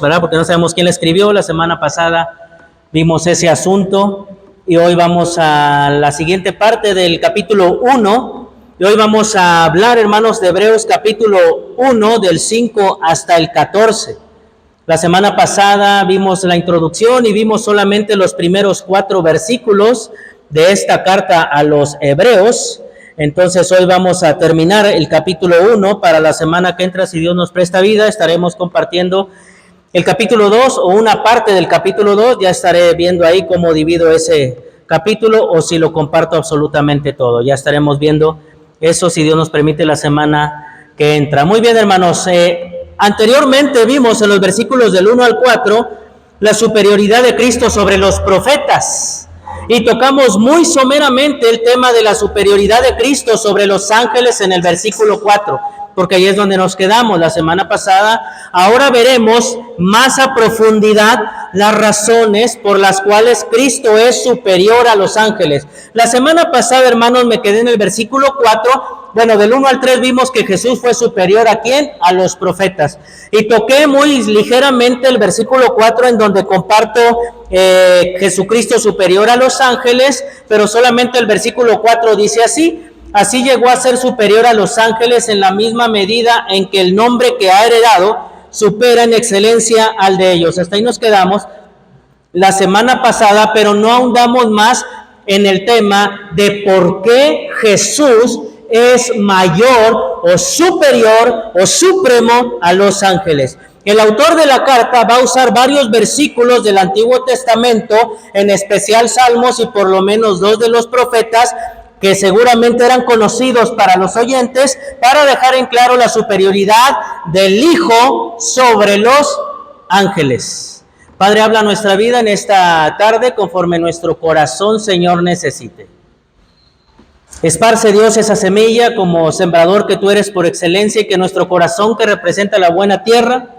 ¿verdad? Porque no sabemos quién la escribió. La semana pasada vimos ese asunto y hoy vamos a la siguiente parte del capítulo 1. Y hoy vamos a hablar, hermanos, de Hebreos capítulo 1, del 5 hasta el 14. La semana pasada vimos la introducción y vimos solamente los primeros 4 versículos de esta carta a los Hebreos. Entonces hoy vamos a terminar el capítulo 1. Para la semana que entra, si Dios nos presta vida, estaremos compartiendo el capítulo 2 o una parte del capítulo 2. Ya estaré viendo ahí cómo divido ese capítulo o si lo comparto absolutamente todo. Ya estaremos viendo eso, si Dios nos permite, la semana que entra. Muy bien, hermanos. Anteriormente vimos en los versículos del 1 al 4 la superioridad de Cristo sobre los profetas. Y tocamos muy someramente el tema de la superioridad de Cristo sobre los ángeles en el versículo 4, porque ahí es donde nos quedamos la semana pasada. Ahora veremos más a profundidad las razones por las cuales Cristo es superior a los ángeles. La semana pasada, hermanos, me quedé en el versículo 4. Bueno, del 1 al 3 vimos que Jesús fue superior ¿a quién? A los profetas. Y toqué muy ligeramente el versículo 4, en donde comparto Jesucristo superior a los ángeles, pero solamente el versículo 4 dice así: así llegó a ser superior a los ángeles en la misma medida en que el nombre que ha heredado supera en excelencia al de ellos. Hasta ahí nos quedamos la semana pasada, pero no ahondamos más en el tema de por qué Jesús es mayor o superior o supremo a los ángeles. El autor de la carta va a usar varios versículos del Antiguo Testamento, en especial Salmos y por lo menos 2 de los profetas, que seguramente eran conocidos para los oyentes, para dejar en claro la superioridad del Hijo sobre los ángeles. Padre, habla nuestra vida en esta tarde conforme nuestro corazón, Señor, necesite. Esparce, Dios, esa semilla como sembrador que tú eres por excelencia, y que nuestro corazón, que representa la buena tierra,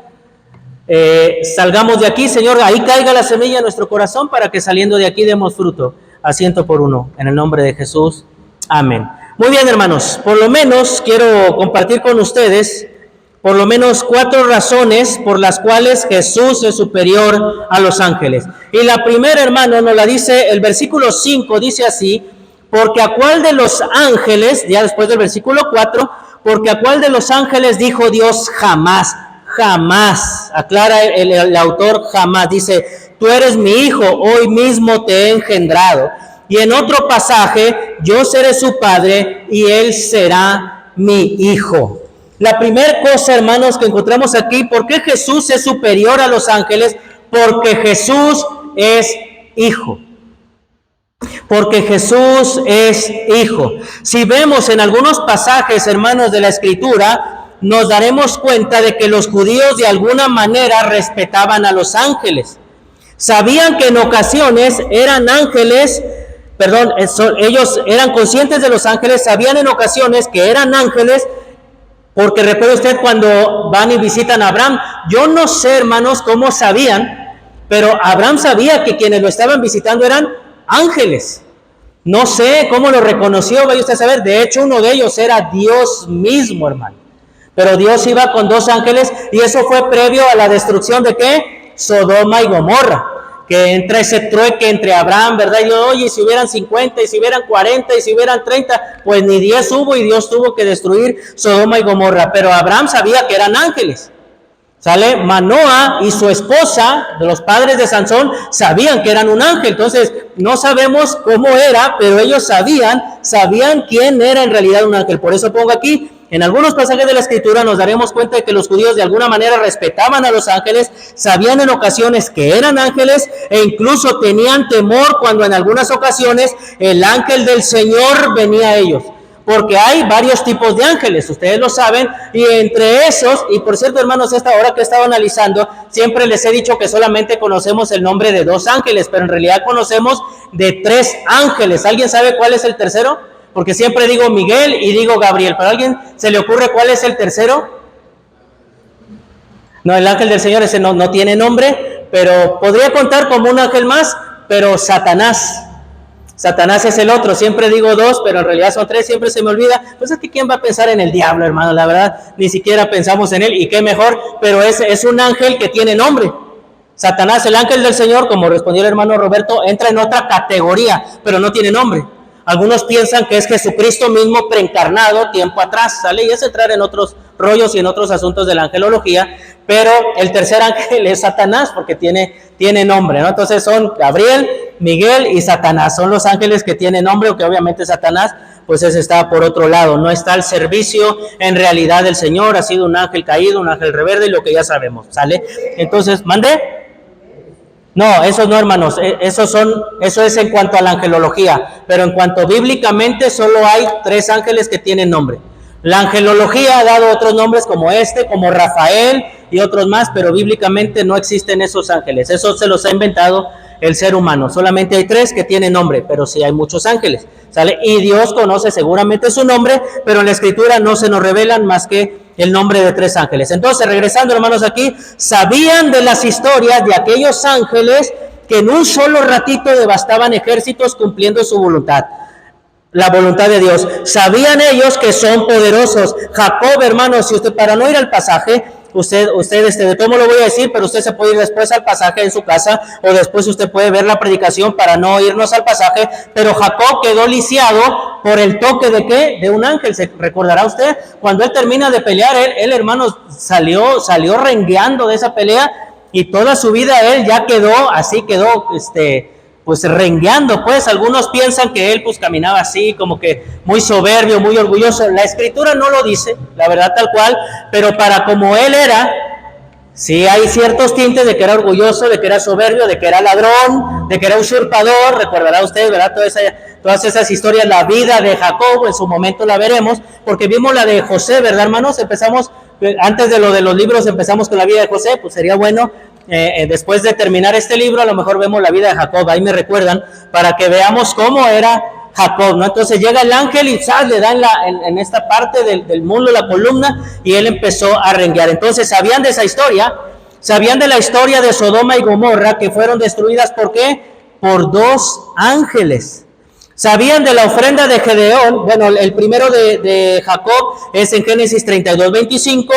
salgamos de aquí, Señor, ahí caiga la semilla en nuestro corazón, para que saliendo de aquí demos fruto, a 100 por 1, en el nombre de Jesús, amén. Muy bien, hermanos, por lo menos quiero compartir con ustedes por lo menos 4 razones por las cuales Jesús es superior a los ángeles. Y la primera, hermano, nos la dice el versículo 5, dice así: porque a cuál de los ángeles, ya después del versículo 4, porque a cuál de los ángeles dijo Dios jamás, jamás, aclara el autor, jamás, dice: tú eres mi hijo, hoy mismo te he engendrado. Y en otro pasaje: yo seré su padre y él será mi hijo. La primera cosa, hermanos, que encontramos aquí, ¿por qué Jesús es superior a los ángeles? Porque Jesús es hijo. Porque Jesús es hijo. Si vemos en algunos pasajes, hermanos, de la Escritura, nos daremos cuenta de que los judíos de alguna manera respetaban a los ángeles. Sabían que en ocasiones eran ángeles, ellos eran conscientes de los ángeles, sabían en ocasiones que eran ángeles, porque recuerde usted cuando van y visitan a Abraham. Yo no sé, hermanos, cómo sabían, pero Abraham sabía que quienes lo estaban visitando eran ángeles. No sé cómo lo reconoció, vaya usted a saber. De hecho, uno de ellos era Dios mismo, hermano. Pero Dios iba con 2 ángeles, y eso fue previo a la destrucción de ¿qué? Sodoma y Gomorra. Que entra ese trueque entre Abraham, ¿verdad? Y yo, oye, si hubieran 50, y si hubieran 40, y si hubieran 30, pues ni 10 hubo, y Dios tuvo que destruir Sodoma y Gomorra. Pero Abraham sabía que eran ángeles. ¿Sale? Manoa y su esposa, de los padres de Sansón, sabían que eran un ángel. Entonces, no sabemos cómo era, pero ellos sabían quién era en realidad un ángel. Por eso pongo aquí, en algunos pasajes de la Escritura nos daremos cuenta de que los judíos de alguna manera respetaban a los ángeles, sabían en ocasiones que eran ángeles, e incluso tenían temor cuando en algunas ocasiones el ángel del Señor venía a ellos. Porque hay varios tipos de ángeles, ustedes lo saben, y entre esos, y por cierto, hermanos, esta hora que he estado analizando, siempre les he dicho que solamente conocemos el nombre de 2 ángeles, pero en realidad conocemos de 3 ángeles. ¿Alguien sabe cuál es el tercero? Porque siempre digo Miguel y digo Gabriel, ¿pero a alguien se le ocurre cuál es el tercero? No, el ángel del Señor, ese no tiene nombre, pero podría contar como un ángel más, pero Satanás. Satanás es el otro, siempre digo dos, pero en realidad son tres, siempre se me olvida. Pues es que ¿quién va a pensar en el diablo, hermano? La verdad, ni siquiera pensamos en él, y qué mejor, pero es un ángel que tiene nombre. Satanás, el ángel del Señor, como respondió el hermano Roberto, entra en otra categoría, pero no tiene nombre. Algunos piensan que es Jesucristo mismo preencarnado tiempo atrás, ¿sale? Y es entrar en otros rollos y en otros asuntos de la angelología, pero el tercer ángel es Satanás porque tiene nombre, ¿no? Entonces son Gabriel, Miguel y Satanás, son los ángeles que tienen nombre, aunque obviamente Satanás, pues ese está por otro lado, no está al servicio en realidad del Señor, ha sido un ángel caído, un ángel rebelde, y lo que ya sabemos, ¿sale? Entonces, ¿mandé? No, esos no, hermanos, eso es en cuanto a la angelología, pero en cuanto bíblicamente solo hay tres ángeles que tienen nombre. La angelología ha dado otros nombres como como Rafael y otros más, pero bíblicamente no existen esos ángeles, eso se los ha inventado el ser humano. Solamente hay tres que tienen nombre, pero sí hay muchos ángeles, ¿sale? Y Dios conoce seguramente su nombre, pero en la Escritura no se nos revelan más que el nombre de tres ángeles. Entonces, regresando, hermanos, aquí, sabían de las historias de aquellos ángeles que en un solo ratito devastaban ejércitos cumpliendo su voluntad, la voluntad de Dios. Sabían ellos que son poderosos. Jacob, hermanos, si usted, para no ir al pasaje, usted de todo lo voy a decir, pero usted se puede ir después al pasaje en su casa, o después usted puede ver la predicación para no irnos al pasaje, pero Jacob quedó lisiado por el toque ¿de qué? De un ángel. ¿Se recordará usted? Cuando él termina de pelear, él hermanos, salió rengueando de esa pelea, y toda su vida él ya quedó, pues rengueando, pues algunos piensan que él pues caminaba así, como que muy soberbio, muy orgulloso. La Escritura no lo dice, la verdad tal cual, pero para como él era, sí hay ciertos tintes de que era orgulloso, de que era soberbio, de que era ladrón, de que era usurpador. Recordará usted, ¿verdad? Todas esas historias, la vida de Jacob, en su momento la veremos, porque vimos la de José, ¿verdad, hermanos? Empezamos, antes de lo de los libros, empezamos con la vida de José, pues sería bueno, después de terminar este libro, a lo mejor vemos la vida de Jacob, ahí me recuerdan, para que veamos cómo era Jacob, ¿no? Entonces llega el ángel y le da en esta parte del muslo, la columna, y él empezó a renguear. Entonces, ¿sabían de esa historia? ¿Sabían de la historia de Sodoma y Gomorra, que fueron destruidas por qué? Por dos ángeles. ¿Sabían de la ofrenda de Gedeón? Bueno, el primero de Jacob es en Génesis 32:25,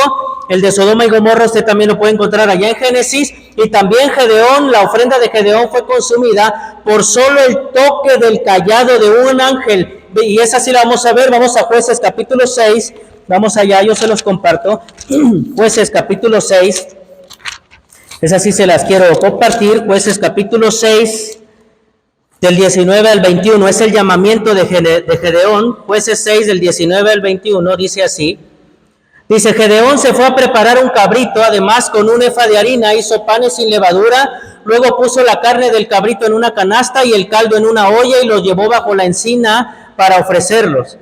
el de Sodoma y Gomorra usted también lo puede encontrar allá en Génesis, y también Gedeón, la ofrenda de Gedeón fue consumida por solo el toque del cayado de un ángel, y esa sí la vamos a ver. Vamos a Jueces capítulo 6, vamos allá, yo se los comparto. Jueces capítulo 6, esas sí se las quiero compartir. Jueces capítulo 6, del 19 al 21, es el llamamiento de Gedeón. Jueces 6, del 19 al 21, dice así. Dice, Gedeón se fue a preparar un cabrito, además con un efa de harina, hizo panes sin levadura, luego puso la carne del cabrito en una canasta y el caldo en una olla y los llevó bajo la encina para ofrecerlos.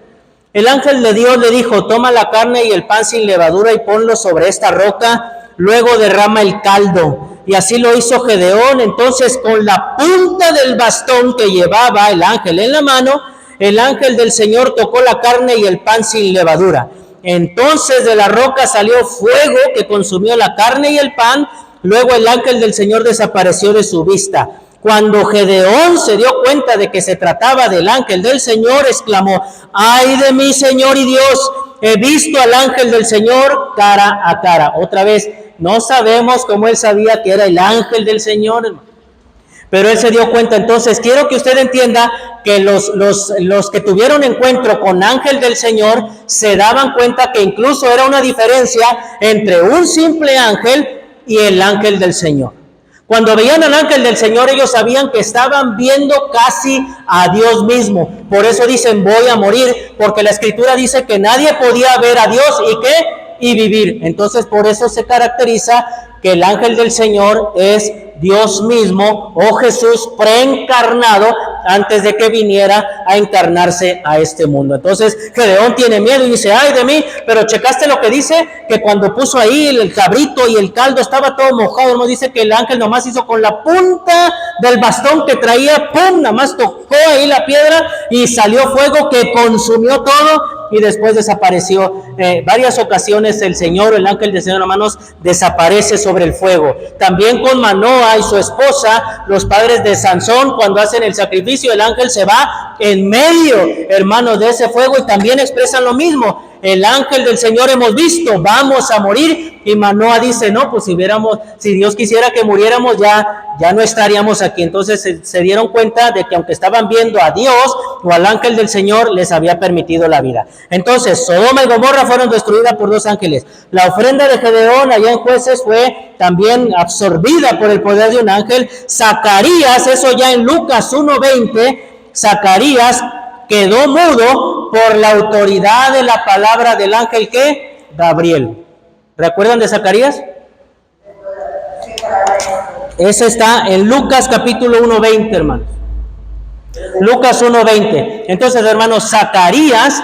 El ángel de Dios le dijo, toma la carne y el pan sin levadura y ponlo sobre esta roca, luego derrama el caldo. Y así lo hizo Gedeón. Entonces, con la punta del bastón que llevaba el ángel en la mano, el ángel del Señor tocó la carne y el pan sin levadura. Entonces de la roca salió fuego que consumió la carne y el pan. Luego el ángel del Señor desapareció de su vista. Cuando Gedeón se dio cuenta de que se trataba del ángel del Señor, exclamó, ¡ay de mí, Señor y Dios! He visto al ángel del Señor cara a cara. Otra vez, no sabemos cómo él sabía que era el ángel del Señor, pero él se dio cuenta. Entonces quiero que usted entienda que los que tuvieron encuentro con ángel del Señor se daban cuenta que incluso era una diferencia entre un simple ángel y el ángel del Señor. Cuando veían al ángel del Señor, ellos sabían que estaban viendo casi a Dios mismo. Por eso dicen, voy a morir, porque la Escritura dice que nadie podía ver a Dios y vivir. Entonces por eso se caracteriza que el ángel del Señor es Dios mismo, o Jesús preencarnado, antes de que viniera a encarnarse a este mundo. Entonces Gedeón tiene miedo y dice, ay de mí, pero checaste lo que dice, que cuando puso ahí el cabrito y el caldo estaba todo mojado. No dice que el ángel nomás hizo con la punta del bastón que traía, pum, nada más tocó ahí la piedra y salió fuego que consumió todo y después desapareció. Varias ocasiones el Señor, el ángel del Señor, hermanos, desaparece sobre el fuego. También con Manoa y su esposa, los padres de Sansón, cuando hacen el sacrificio, el ángel se va en medio, hermanos, de ese fuego, y también expresan lo mismo. El ángel del Señor hemos visto, vamos a morir. Y Manoa dice, no, pues si Dios quisiera que muriéramos, ya no estaríamos aquí. Entonces se dieron cuenta de que aunque estaban viendo a Dios o al ángel del Señor, les había permitido la vida. Entonces Sodoma y Gomorra fueron destruidas por dos ángeles. La ofrenda de Gedeón allá en Jueces fue también absorbida por el poder de un ángel. Zacarías, eso ya en Lucas 1:20, Zacarías quedó mudo por la autoridad de la palabra del ángel que Gabriel. ¿Recuerdan de Zacarías? Ese está en Lucas capítulo 1:20, hermanos. Lucas 1:20. Entonces, hermanos, Zacarías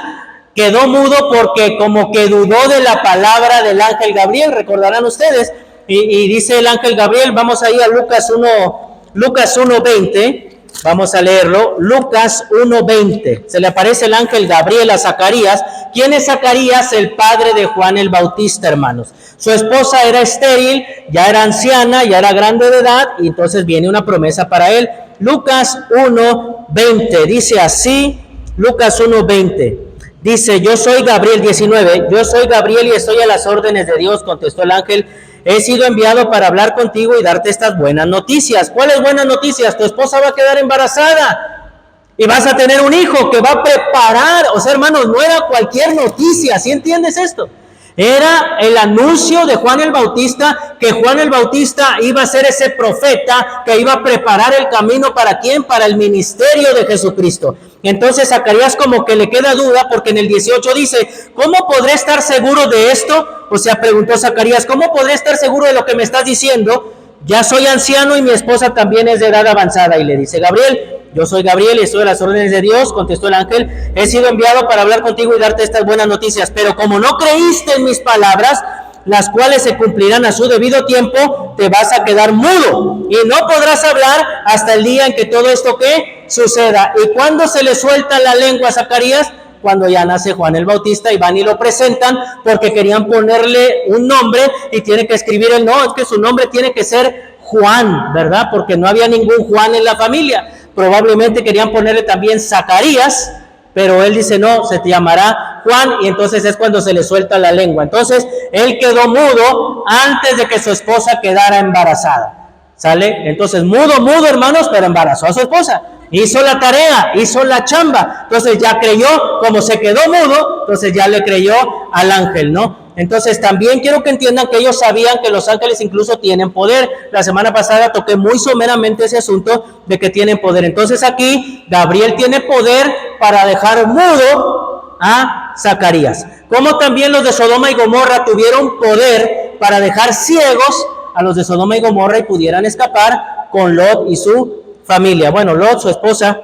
quedó mudo porque como que dudó de la palabra del ángel Gabriel, recordarán ustedes. Y dice el ángel Gabriel, vamos ahí a Lucas 1:20. Vamos a leerlo, Lucas 1:20. Se le aparece el ángel Gabriel a Zacarías. ¿Quién es Zacarías? El padre de Juan el Bautista, hermanos. Su esposa era estéril, ya era anciana, ya era grande de edad, y entonces viene una promesa para él. Lucas 1:20, dice así, Lucas 1:20. Dice, yo soy Gabriel, 19, yo soy Gabriel y estoy a las órdenes de Dios, contestó el ángel. He sido enviado para hablar contigo y darte estas buenas noticias. ¿Cuáles buenas noticias? Tu esposa va a quedar embarazada y vas a tener un hijo que va a preparar. O sea, hermanos, no era cualquier noticia, ¿sí entiendes esto? Era el anuncio de Juan el Bautista, que Juan el Bautista iba a ser ese profeta que iba a preparar el camino ¿para quién? Para el ministerio de Jesucristo. Entonces Zacarías como que le queda duda porque en el 18 dice, ¿cómo podré estar seguro de esto? O sea, preguntó Zacarías, ¿cómo podré estar seguro de lo que me estás diciendo? Ya soy anciano y mi esposa también es de edad avanzada. Y le dice Gabriel, yo soy Gabriel y estoy a las órdenes de Dios, contestó el ángel, he sido enviado para hablar contigo y darte estas buenas noticias, pero como no creíste en mis palabras, las cuales se cumplirán a su debido tiempo, te vas a quedar mudo y no podrás hablar hasta el día en que todo esto que suceda. ¿Y cuándo se le suelta la lengua a Zacarías? Cuando ya nace Juan el Bautista y van y lo presentan porque querían ponerle un nombre y tiene que escribir el no, es que su nombre tiene que ser Juan, ¿verdad? Porque no había ningún Juan en la familia. Probablemente querían ponerle también Zacarías, pero él dice no, se te llamará Juan, y entonces es cuando se le suelta la lengua. Entonces él quedó mudo antes de que su esposa quedara embarazada, ¿sale? Entonces mudo, hermanos, pero embarazó a su esposa, hizo la tarea, hizo la chamba, entonces ya creyó, como se quedó mudo, entonces ya le creyó al ángel, ¿no? Entonces también quiero que entiendan que ellos sabían que los ángeles incluso tienen poder. La semana pasada toqué muy someramente ese asunto de que tienen poder. Entonces aquí Gabriel tiene poder para dejar mudo a Zacarías. Como también los de Sodoma y Gomorra tuvieron poder para dejar ciegos a los de Sodoma y Gomorra y pudieran escapar con Lot y su familia. Bueno, Lot, su esposa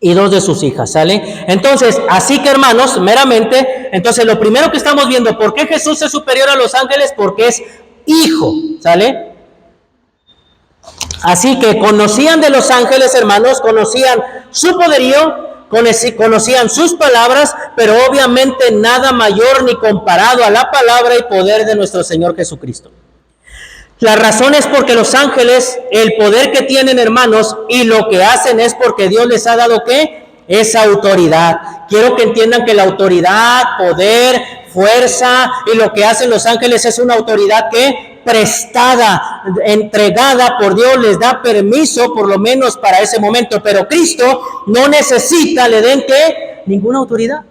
y dos de sus hijas, ¿sale? Entonces, así que hermanos, meramente, entonces lo primero que estamos viendo, ¿por qué Jesús es superior a los ángeles? Porque es hijo, ¿sale? Así que conocían de los ángeles, hermanos, conocían su poderío, conocían sus palabras, pero obviamente nada mayor ni comparado a la palabra y poder de nuestro Señor Jesucristo. La razón es porque los ángeles, el poder que tienen, hermanos, y lo que hacen es porque Dios les ha dado, ¿qué? Esa autoridad. Quiero que entiendan que la autoridad, poder, fuerza y lo que hacen los ángeles es una autoridad que prestada, entregada por Dios, les da permiso por lo menos para ese momento, pero Cristo no necesita, le den ¿qué? Ninguna autoridad.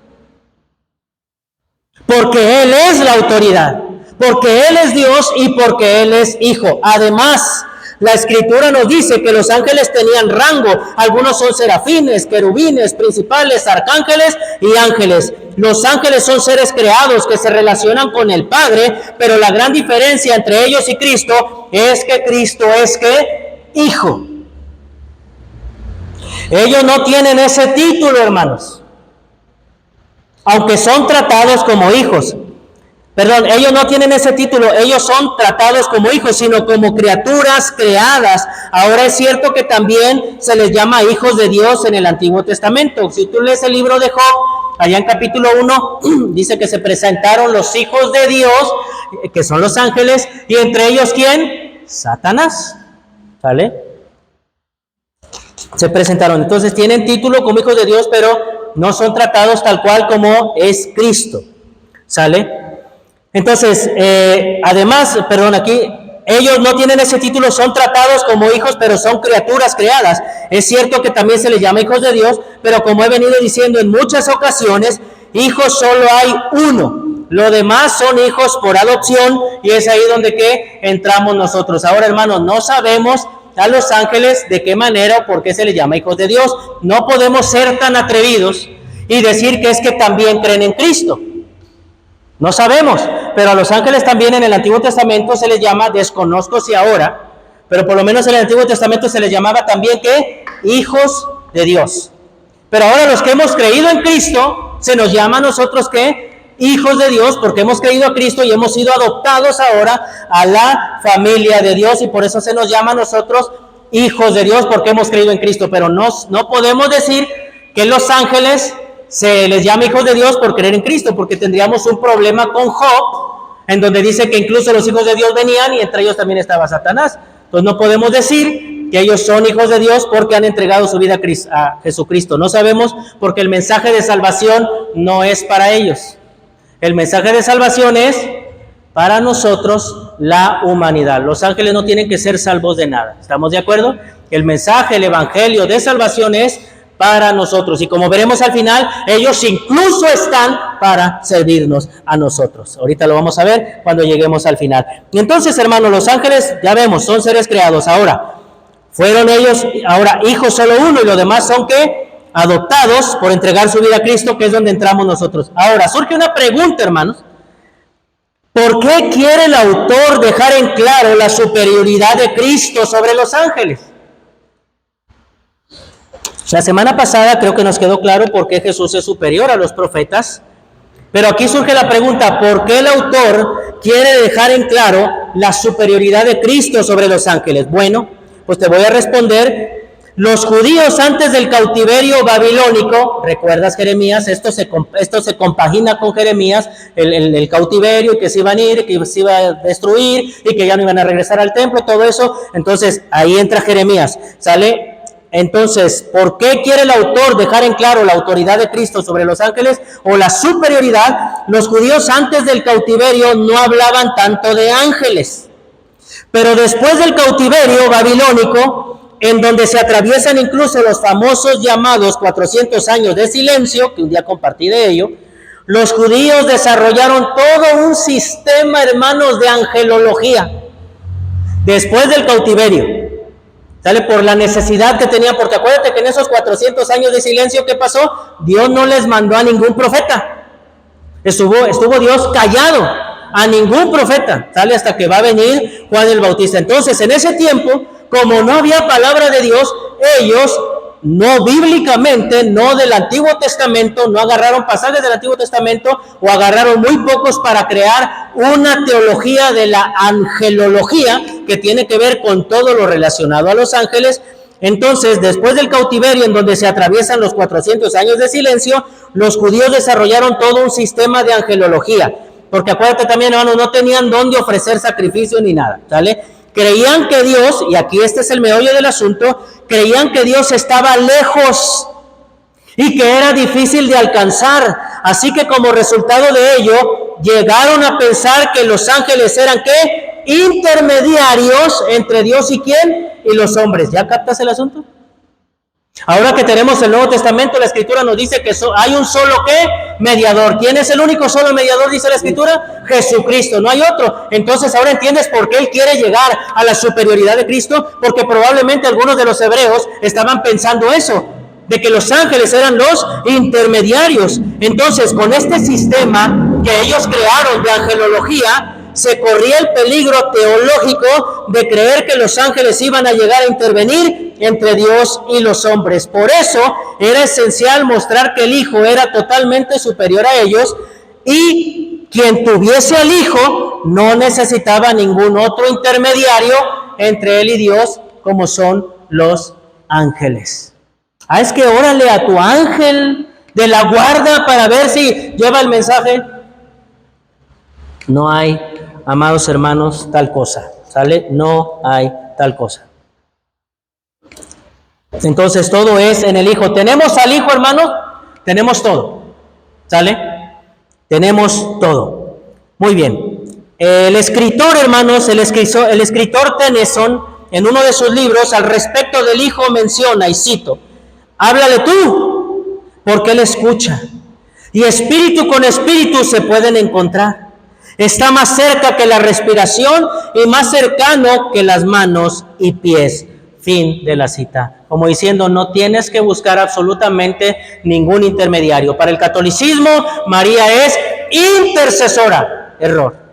Porque Él es la autoridad. Porque Él es Dios y porque Él es Hijo. Además, la Escritura nos dice que los ángeles tenían rango. Algunos son serafines, querubines, principales, arcángeles y ángeles. Los ángeles son seres creados que se relacionan con el Padre, pero la gran diferencia entre ellos y Cristo es que Cristo es ¿qué? Hijo. Ellos no tienen ese título, hermanos, aunque son tratados como hijos. Perdón, ellos no tienen ese título, ellos son tratados como hijos, sino como criaturas creadas. Ahora es cierto que también se les llama hijos de Dios en el Antiguo Testamento. Si tú lees el libro de Job, allá en capítulo 1, dice que se presentaron los hijos de Dios, que son los ángeles, y entre ellos, ¿quién? Satanás, ¿vale? Se presentaron, entonces tienen título como hijos de Dios, pero no son tratados tal cual como es Cristo, ¿sale? Entonces, además, perdón, aquí ellos no tienen ese título, son tratados como hijos, pero son criaturas creadas. Es cierto que también se les llama hijos de Dios, pero como he venido diciendo en muchas ocasiones, hijos solo hay uno. Lo demás son hijos por adopción, y es ahí donde que entramos nosotros. Ahora, hermanos, no sabemos a los ángeles de qué manera o por qué se les llama hijos de Dios. No podemos ser tan atrevidos y decir que es que también creen en Cristo. No sabemos, pero a los ángeles también en el Antiguo Testamento se les llama, desconozco si ahora, pero por lo menos en el Antiguo Testamento se les llamaba también ¿qué? Hijos de Dios. Pero ahora los que hemos creído en Cristo, se nos llama a nosotros ¿qué? Hijos de Dios, porque hemos creído a Cristo y hemos sido adoptados ahora a la familia de Dios, y por eso se nos llama a nosotros hijos de Dios, porque hemos creído en Cristo. Pero no podemos decir que los ángeles se les llama hijos de Dios por creer en Cristo, porque tendríamos un problema con Job, en donde dice que incluso los hijos de Dios venían y entre ellos también estaba Satanás. Entonces no podemos decir que ellos son hijos de Dios porque han entregado su vida a Jesucristo. No sabemos, porque el mensaje de salvación no es para ellos. El mensaje de salvación es para nosotros, la humanidad. Los ángeles no tienen que ser salvos de nada. ¿Estamos de acuerdo? El mensaje, el evangelio de salvación es para nosotros, y como veremos al final, ellos incluso están para servirnos a nosotros. Ahorita lo vamos a ver cuando lleguemos al final. Y entonces, hermanos, los ángeles, ya vemos, son seres creados. Ahora, fueron ellos, ahora hijos solo uno, y los demás son ¿qué? Adoptados por entregar su vida a Cristo, que es donde entramos nosotros. Ahora, surge una pregunta, hermanos. ¿Por qué quiere el autor dejar en claro la superioridad de Cristo sobre los ángeles? La semana pasada creo que nos quedó claro por qué Jesús es superior a los profetas, pero aquí surge la pregunta, ¿por qué el autor quiere dejar en claro la superioridad de Cristo sobre los ángeles? Bueno, pues te voy a responder. Los judíos antes del cautiverio babilónico, ¿recuerdas Jeremías? Esto se compagina con Jeremías, el cautiverio, que se iban a ir, que se iba a destruir y que ya no iban a regresar al templo, todo eso. Entonces ahí entra Jeremías, ¿sale? Entonces, ¿por qué quiere el autor dejar en claro la autoridad de Cristo sobre los ángeles o la superioridad? Los judíos antes del cautiverio no hablaban tanto de ángeles, pero después del cautiverio babilónico, en donde se atraviesan incluso los famosos llamados 400 años de silencio, que un día compartí de ello, los judíos desarrollaron todo un sistema, hermanos, de angelología después del cautiverio. ¿Sale? Por la necesidad que tenían, porque acuérdate que en esos 400 años de silencio, ¿qué pasó? Dios no les mandó a ningún profeta. Estuvo Dios callado a ningún profeta, ¿sale? Hasta que va a venir Juan el Bautista. Entonces, en ese tiempo, como no había palabra de Dios, ellos no bíblicamente, no del Antiguo Testamento, no agarraron pasajes del Antiguo Testamento o agarraron muy pocos para crear una teología de la angelología que tiene que ver con todo lo relacionado a los ángeles. Entonces, después del cautiverio, en donde se atraviesan los 400 años de silencio, los judíos desarrollaron todo un sistema de angelología, porque acuérdate también, hermanos, no tenían dónde ofrecer sacrificio ni nada, ¿sale? Creían que Dios, y aquí este es el meollo del asunto, creían que Dios estaba lejos y que era difícil de alcanzar. Así que como resultado de ello, llegaron a pensar que los ángeles eran ¿qué? Intermediarios entre Dios y ¿quién? Y los hombres. ¿Ya captas el asunto? Ahora que tenemos el Nuevo Testamento, la Escritura nos dice que hay un solo ¿qué? Mediador. ¿Quién es el único solo mediador, dice la Escritura? Jesucristo, no hay otro. Entonces ahora entiendes por qué Él quiere llegar a la superioridad de Cristo, porque probablemente algunos de los hebreos estaban pensando eso, de que los ángeles eran los intermediarios. Entonces, con este sistema que ellos crearon de angelología, se corría el peligro teológico de creer que los ángeles iban a llegar a intervenir entre Dios y los hombres. Por eso era esencial mostrar que el Hijo era totalmente superior a ellos, y quien tuviese al Hijo no necesitaba ningún otro intermediario entre él y Dios, como son los ángeles. Es que órale a tu ángel de la guarda para ver si lleva el mensaje. No hay, amados hermanos, tal cosa, ¿sale? No hay tal cosa. Entonces todo es en el Hijo. ¿Tenemos al Hijo, hermanos? Tenemos todo, ¿sale? Tenemos todo. Muy bien. El escritor, hermanos, el escritor Tennyson, en uno de sus libros, al respecto del Hijo menciona, y cito, háblale tú, porque Él escucha. Y espíritu con espíritu se pueden encontrar. Está más cerca que la respiración y más cercano que las manos y pies. Fin de la cita. Como diciendo, no tienes que buscar absolutamente ningún intermediario. Para el catolicismo, María es intercesora. Error.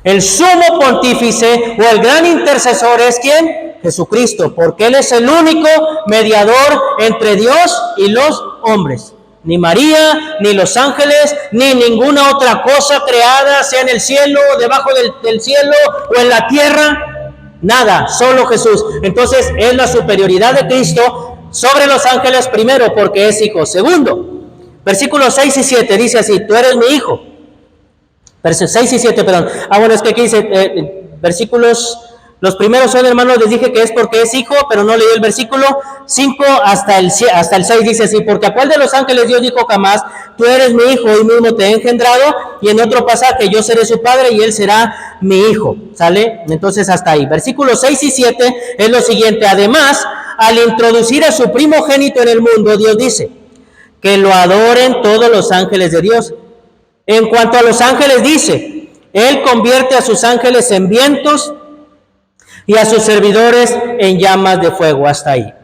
El sumo pontífice o el gran intercesor es ¿quién? Jesucristo, porque Él es el único mediador entre Dios y los hombres. Ni María, ni los ángeles, ni ninguna otra cosa creada, sea en el cielo, debajo del cielo o en la tierra. Nada, solo Jesús. Entonces es la superioridad de Cristo sobre los ángeles, primero, porque es hijo. Segundo, versículos 6 y 7 dice así, tú eres mi hijo. Versos 6 y 7, perdón. Bueno, es que aquí dice, versículos, los primeros son, hermanos, les dije que es porque es hijo, pero no leí el versículo 5 hasta el 6, dice así, porque a cuál de los ángeles Dios dijo jamás, tú eres mi hijo, hoy mismo te he engendrado, y en otro pasaje, yo seré su padre y él será mi hijo, ¿sale? Entonces hasta ahí. Versículos 6 y 7 es lo siguiente, además, al introducir a su primogénito en el mundo, Dios dice, que lo adoren todos los ángeles de Dios. En cuanto a los ángeles dice, Él convierte a sus ángeles en vientos y a sus servidores en llamas de fuego. Hasta ahí.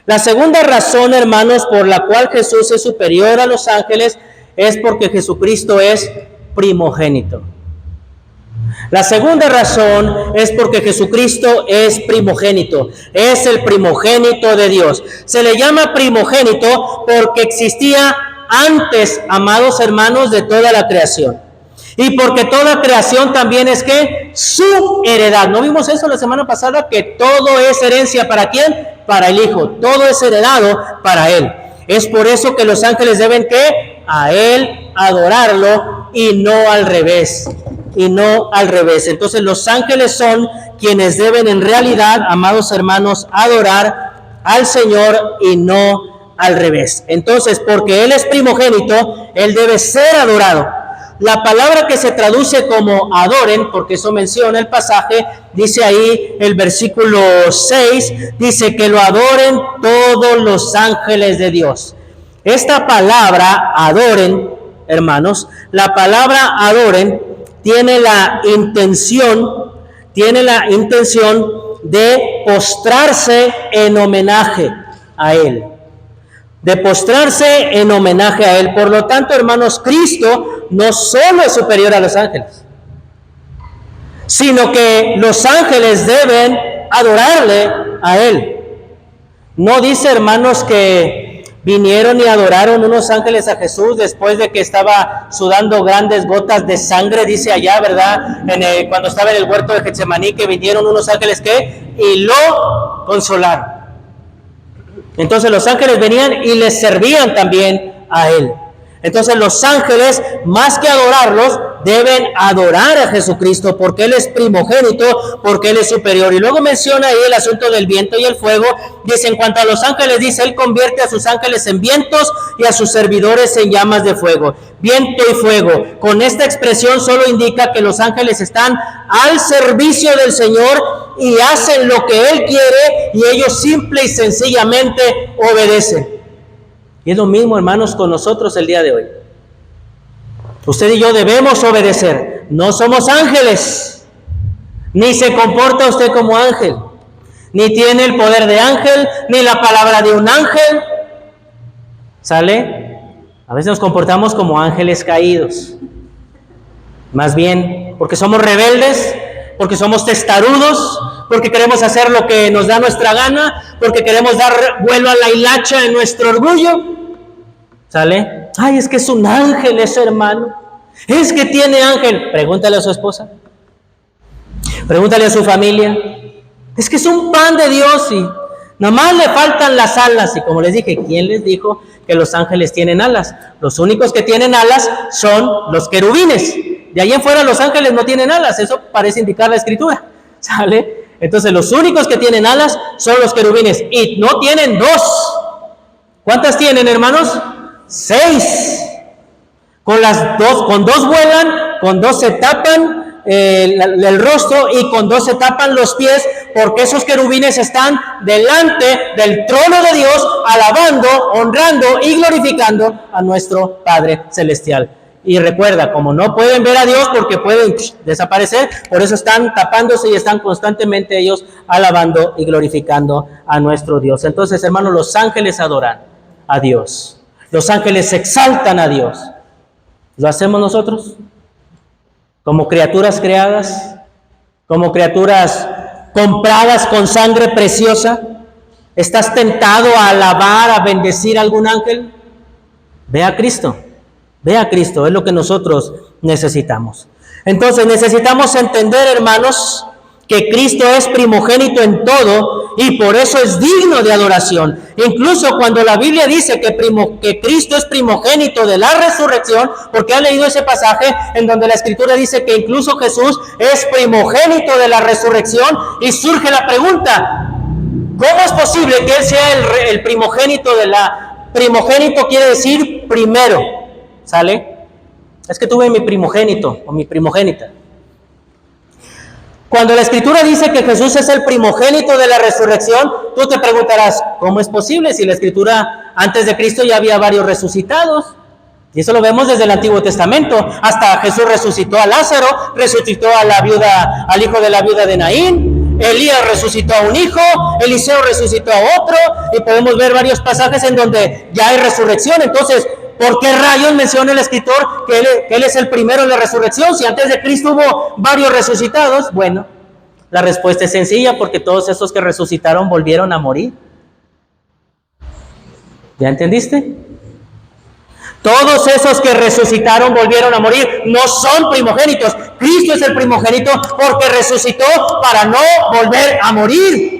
La segunda razón, hermanos, por la cual Jesús es superior a los ángeles es porque Jesucristo es primogénito. La segunda razón es porque Jesucristo es primogénito, es el primogénito de Dios. Se le llama primogénito porque existía antes, amados hermanos, de toda la creación. Y porque toda creación también es que su heredad. ¿No vimos eso la semana pasada? Que todo es herencia ¿para quién? Para el Hijo. Todo es heredado para Él. Es por eso que los ángeles deben que a Él adorarlo y no al revés. Y no al revés. Entonces los ángeles son quienes deben en realidad, amados hermanos, adorar al Señor y no al revés. Entonces, porque Él es primogénito, Él debe ser adorado. La palabra que se traduce como adoren, porque eso menciona el pasaje, dice ahí el versículo 6, dice que lo adoren todos los ángeles de Dios. Esta palabra, adoren, hermanos, la palabra adoren tiene la intención de postrarse en homenaje a Él. De postrarse en homenaje a Él. Por lo tanto, hermanos, Cristo no solo es superior a los ángeles, sino que los ángeles deben adorarle a Él. No dice, hermanos, que vinieron y adoraron unos ángeles a Jesús después de que estaba sudando grandes gotas de sangre, dice allá, ¿verdad? Cuando estaba en el huerto de Getsemaní, que vinieron unos ángeles que y lo consolaron. Entonces los ángeles venían y les servían también a Él. Entonces los ángeles, más que adorarlos, deben adorar a Jesucristo porque Él es primogénito, porque Él es superior. Y luego menciona ahí el asunto del viento y el fuego. Dice, en cuanto a los ángeles, dice, Él convierte a sus ángeles en vientos y a sus servidores en llamas de fuego. Viento y fuego. Con esta expresión solo indica que los ángeles están al servicio del Señor y hacen lo que Él quiere y ellos simple y sencillamente obedecen. Y es lo mismo, hermanos, con nosotros el día de hoy. Usted y yo debemos obedecer. No somos ángeles. Ni se comporta usted como ángel. Ni tiene el poder de ángel, ni la palabra de un ángel. ¿Sale? A veces nos comportamos como ángeles caídos. Más bien, porque somos rebeldes, porque somos testarudos, porque queremos hacer lo que nos da nuestra gana, porque queremos dar vuelo a la hilacha en nuestro orgullo. ¿Sale? Ay, es que es un ángel ese hermano. Es que tiene ángel. Pregúntale a su esposa. Pregúntale a su familia. Es que es un pan de Dios y Nomás le faltan las alas. Y como les dije, ¿quién les dijo que los ángeles tienen alas? Los únicos que tienen alas son los querubines. De ahí en fuera los ángeles no tienen alas. Eso parece indicar la escritura. ¿Sale? Entonces los únicos que tienen alas son los querubines. Y no tienen dos. ¿Cuántas tienen, hermanos? 6. Con dos vuelan, con 2 se tapan el rostro y con 2 se tapan los pies, porque esos querubines están delante del trono de Dios, alabando, honrando y glorificando a nuestro Padre Celestial. Y recuerda, como no pueden ver a Dios porque pueden desaparecer, por eso están tapándose y están constantemente ellos alabando y glorificando a nuestro Dios. Entonces, hermanos, los ángeles adoran a Dios. Los ángeles exaltan a Dios. ¿Lo hacemos nosotros? Como criaturas creadas, como criaturas compradas con sangre preciosa. ¿Estás tentado a alabar, a bendecir a algún ángel? Ve a Cristo. Ve a Cristo, es lo que nosotros necesitamos. Entonces necesitamos entender, hermanos, que Cristo es primogénito en todo y por eso es digno de adoración. Incluso cuando la Biblia dice que Cristo es primogénito de la resurrección, porque ha leído ese pasaje en donde la Escritura dice que incluso Jesús es primogénito de la resurrección, y surge la pregunta, ¿cómo es posible que Él sea el primogénito de la... Primogénito quiere decir primero, ¿sale? Es que tuve mi primogénito o mi primogénita. Cuando la Escritura dice que Jesús es el primogénito de la resurrección, tú te preguntarás, ¿cómo es posible? Si la Escritura antes de Cristo ya había varios resucitados. Y eso lo vemos desde el Antiguo Testamento. Hasta Jesús resucitó a Lázaro, resucitó a la viuda, al hijo de la viuda de Naín. Elías resucitó a un hijo, Eliseo resucitó a otro, y podemos ver varios pasajes en donde ya hay resurrección. Entonces, ¿por qué rayos menciona el escritor que él es el primero en la resurrección? Si antes de Cristo hubo varios resucitados. Bueno, la respuesta es sencilla, porque todos esos que resucitaron volvieron a morir. ¿Ya entendiste? Todos esos que resucitaron volvieron a morir. No son primogénitos. Cristo es el primogénito porque resucitó para no volver a morir.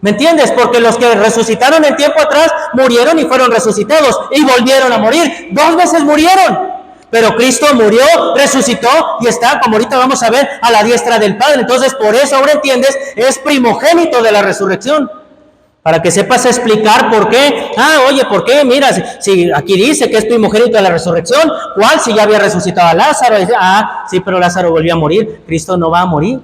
¿Me entiendes? Porque los que resucitaron en tiempo atrás murieron y fueron resucitados y volvieron a morir. 2 veces murieron. Pero Cristo murió, resucitó y está, como ahorita vamos a ver, a la diestra del Padre. Entonces, por eso ahora entiendes, es primogénito de la resurrección. Para que sepas explicar por qué. Oye, ¿por qué? Mira, si aquí dice que es primogénito de la resurrección, ¿cuál? Si ya había resucitado a Lázaro. Sí, pero Lázaro volvió a morir. Cristo no va a morir.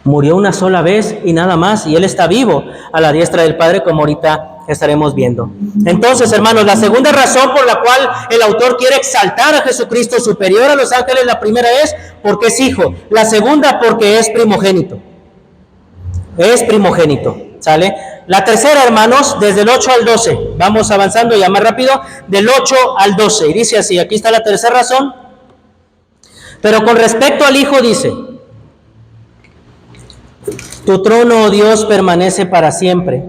Murió una sola vez y nada más, y Él está vivo a la diestra del Padre, como ahorita estaremos viendo. Entonces, hermanos, la segunda razón por la cual el autor quiere exaltar a Jesucristo superior a los ángeles, la primera es porque es hijo. La segunda, porque es primogénito. Es primogénito, ¿sale? La tercera, hermanos, desde el 8 al 12. Vamos avanzando ya más rápido, del 8 al 12. Y dice así, aquí está la tercera razón. Pero con respecto al hijo dice: tu trono, oh Dios, permanece para siempre.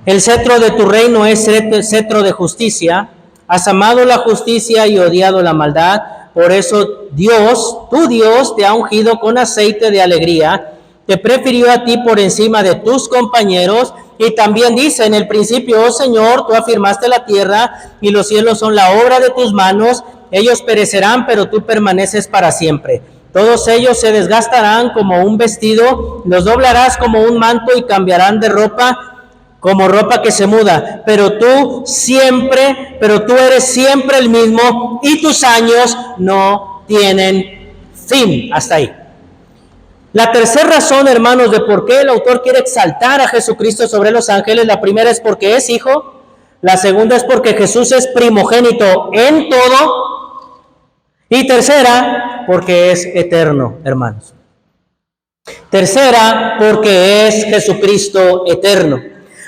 El cetro de tu reino es cetro de justicia. Has amado la justicia y odiado la maldad. Por eso Dios, tu Dios, te ha ungido con aceite de alegría. Te prefirió a ti por encima de tus compañeros. Y también dice en el principio: oh Señor, tú afirmaste la tierra y los cielos son la obra de tus manos. Ellos perecerán, pero tú permaneces para siempre. Todos ellos se desgastarán como un vestido, los doblarás como un manto y cambiarán de ropa como ropa que se muda. Pero tú eres siempre el mismo y tus años no tienen fin. Hasta ahí. La tercera razón, hermanos, de por qué el autor quiere exaltar a Jesucristo sobre los ángeles, la primera es porque es hijo, la segunda es porque Jesús es primogénito en todo, y tercera, porque es eterno, hermanos. Tercera, porque es Jesucristo eterno.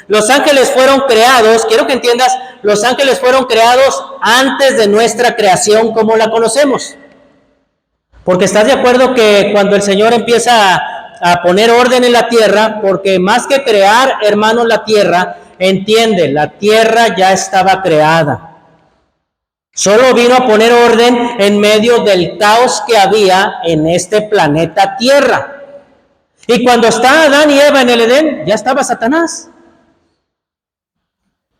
Los ángeles fueron creados, quiero que entiendas, los ángeles fueron creados antes de nuestra creación como la conocemos. Porque estás de acuerdo que cuando el Señor empieza a poner orden en la tierra, porque más que crear, hermanos, la tierra, entiende, la tierra ya estaba creada. Solo vino a poner orden en medio del caos que había en este planeta Tierra. Y cuando está Adán y Eva en el Edén, ya estaba Satanás.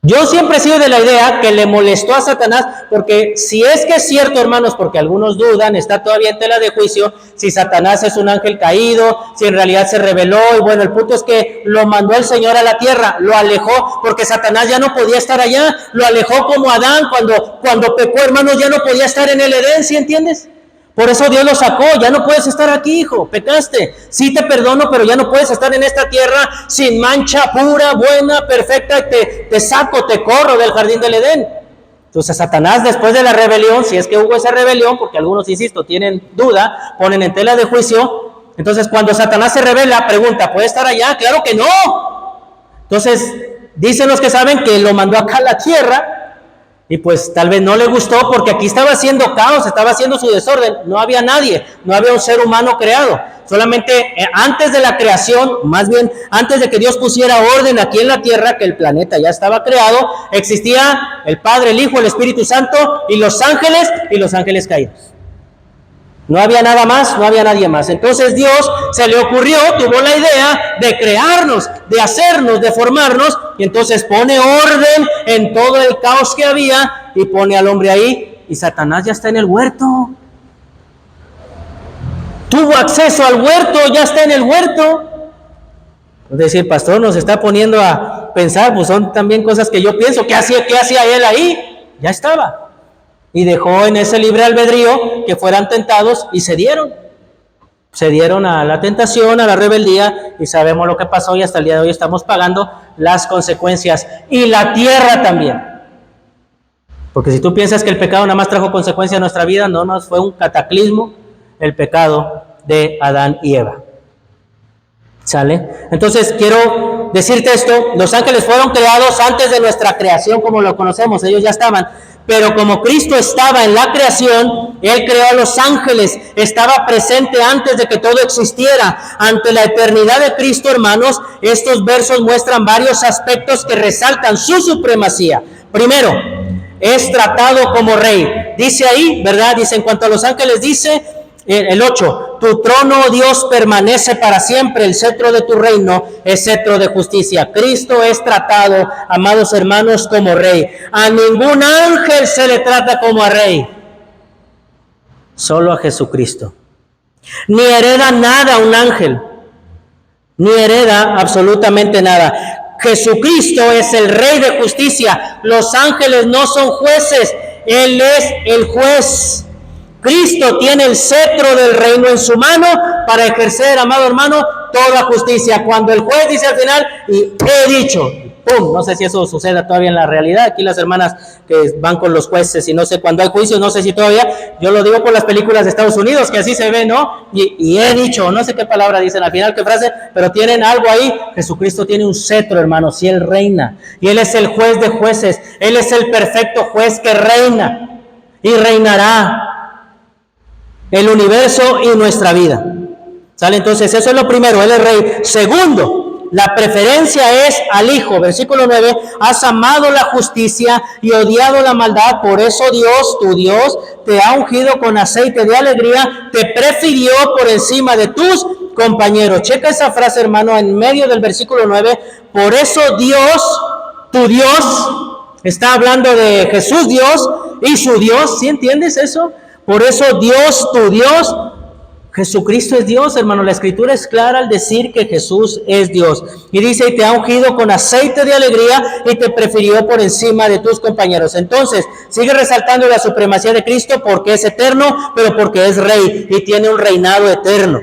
Yo siempre he sido de la idea que le molestó a Satanás, porque si es que es cierto, hermanos, porque algunos dudan, está todavía en tela de juicio, si Satanás es un ángel caído, si en realidad se rebeló, y bueno, el punto es que lo mandó el Señor a la tierra, lo alejó, porque Satanás ya no podía estar allá, lo alejó como Adán, cuando pecó, hermanos, ya no podía estar en el Edén, ¿sí entiendes? Por eso Dios lo sacó, ya no puedes estar aquí, hijo, pecaste, sí te perdono, pero ya no puedes estar en esta tierra sin mancha, pura, buena, perfecta, te saco, te corro del jardín del Edén. Entonces Satanás, después de la rebelión, si es que hubo esa rebelión, porque algunos, insisto, tienen duda, ponen en tela de juicio, entonces cuando Satanás se rebela, pregunta, ¿puede estar allá? ¡Claro que no! Entonces, dicen los que saben que lo mandó acá a la tierra, y pues tal vez no le gustó porque aquí estaba haciendo caos, estaba haciendo su desorden, no había nadie, no había un ser humano creado. Solamente antes de la creación, más bien antes de que Dios pusiera orden aquí en la tierra, que el planeta ya estaba creado, existía el Padre, el Hijo, el Espíritu Santo y los ángeles caídos. No había nada más, no había nadie más. Entonces Dios se le ocurrió, tuvo la idea de crearnos, de hacernos, de formarnos, y entonces pone orden en todo el caos que había y pone al hombre ahí, y Satanás ya está en el huerto. Tuvo acceso al huerto, ya está en el huerto. Es decir, pastor, nos está poniendo a pensar, pues son también cosas que yo pienso, ¿qué hacía él ahí? Ya estaba. Y dejó en ese libre albedrío que fueran tentados y cedieron. Cedieron a la tentación, a la rebeldía, y sabemos lo que pasó y hasta el día de hoy estamos pagando las consecuencias. Y la tierra también. Porque si tú piensas que el pecado nada más trajo consecuencias a nuestra vida, no, fue un cataclismo el pecado de Adán y Eva. ¿Sale? Entonces quiero decirte esto, los ángeles fueron creados antes de nuestra creación como lo conocemos, ellos ya estaban. Pero como Cristo estaba en la creación, Él creó a los ángeles, estaba presente antes de que todo existiera. Ante la eternidad de Cristo, hermanos, estos versos muestran varios aspectos que resaltan su supremacía. Primero, es tratado como rey. Dice ahí, ¿verdad? Dice, en cuanto a los ángeles, dice el 8, tu trono, oh Dios, permanece para siempre, el cetro de tu reino es cetro de justicia. Cristo es tratado, amados hermanos, como rey. A ningún ángel se le trata como a rey, solo a Jesucristo. Ni hereda nada un ángel, ni hereda absolutamente nada. Jesucristo es el rey de justicia. Los ángeles no son jueces, Él es el juez. Cristo tiene el cetro del reino en su mano para ejercer, amado hermano, toda justicia. Cuando el juez dice al final, y he dicho, ¡pum! No sé si eso suceda todavía en la realidad. Aquí las hermanas que van con los jueces y no sé cuando hay juicio, no sé si todavía, yo lo digo por las películas de Estados Unidos, que así se ve, ¿no? Y he dicho, no sé qué palabra dicen al final, qué frase, pero tienen algo ahí. Jesucristo tiene un cetro, hermanos, y Él reina. Y Él es el juez de jueces. Él es el perfecto juez que reina y reinará el universo y nuestra vida. ¿Sale? Entonces eso es lo primero, Él es rey. Segundo, la preferencia es al Hijo. Versículo 9, has amado la justicia y odiado la maldad, por eso Dios, tu Dios, te ha ungido con aceite de alegría, te prefirió por encima de tus compañeros. Checa esa frase, hermano, en medio del versículo 9, por eso Dios, tu Dios, está hablando de Jesús Dios y su Dios, ¿sí entiendes eso? Por eso Dios, tu Dios, Jesucristo es Dios, hermano. La Escritura es clara al decir que Jesús es Dios. Y dice, y te ha ungido con aceite de alegría y te prefirió por encima de tus compañeros. Entonces, sigue resaltando la supremacía de Cristo porque es eterno, pero porque es rey y tiene un reinado eterno.